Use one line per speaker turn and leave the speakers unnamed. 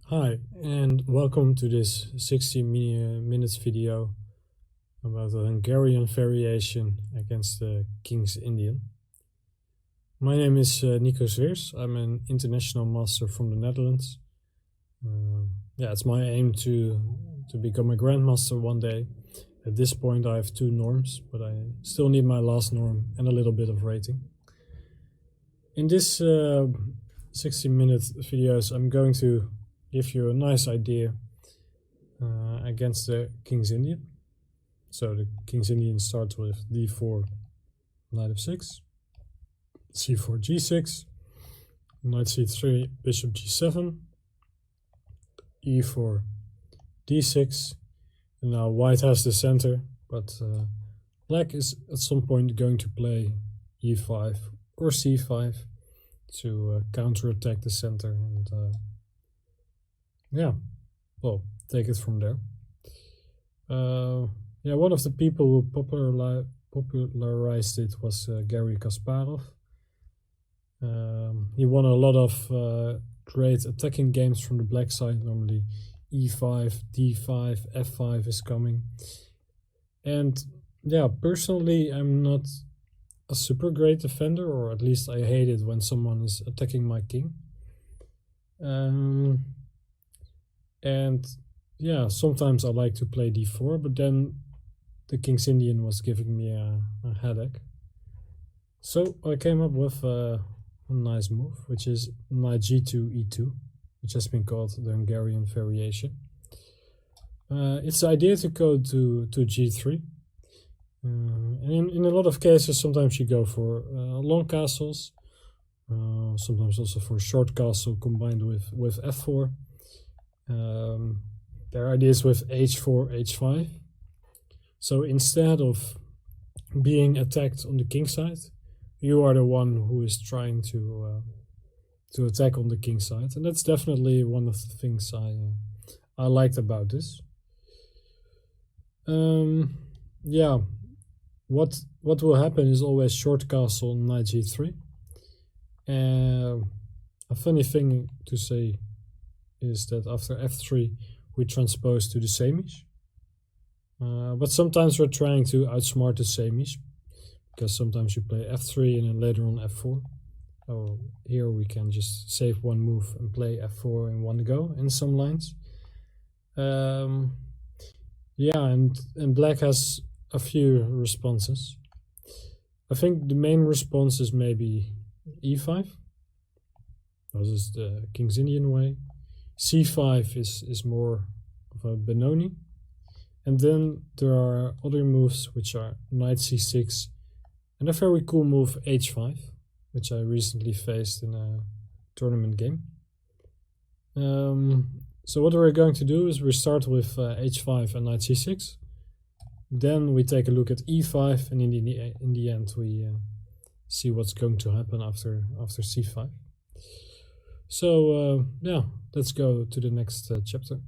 Hi, and welcome to this 60 minutes video about the Hungarian variation against the King's Indian. My name is Nico Zwirs. I'm an international master from the Netherlands. It's my aim to become a grandmaster one day. At this point I have 2 norms, but I still need my last norm and a little bit of rating. In this 60-minute videos I'm going to give you a nice idea against the King's Indian. So the King's Indian starts with d4, knight f6, c4, g6, knight c3, bishop g7, e4, d6, and now white has the center, but black is at some point going to play e5 or c5 to counterattack the center and take it from there. One of the people who popularized it was Garry Kasparov. He won a lot of great attacking games from the black side. Normally e5, d5, f5 is coming. And personally I'm not a super great defender, or at least I hate it when someone is attacking my king. Sometimes I like to play d4, but then the King's Indian was giving me a headache. So I came up with a nice move, which is knight g2, e2, which has been called the Hungarian variation. It's the idea to go to g3. And in a lot of cases, sometimes you go for long castles, sometimes also for short castle combined with f4. There are ideas with h4, h5. So instead of being attacked on the king side, you are the one who is trying to attack on the king side, and that's definitely one of the things I liked about this. What will happen is always short castle knight g3. A funny thing to say is that after f3 we transpose to the samish, but sometimes we're trying to outsmart the samish, because sometimes you play f3 and then later on f4. So here we can just save one move and play f4 in one go in some lines. And black has a few responses. I think the main response is maybe e5. This is the King's Indian way. c5 is more of a Benoni. And then there are other moves which are knight c6 and a very cool move h5, which I recently faced in a tournament game. So what we're going to do is we start with h5 and knight c6. Then we take a look at e5, and in the end we see what's going to happen after c5. So let's go to the next chapter.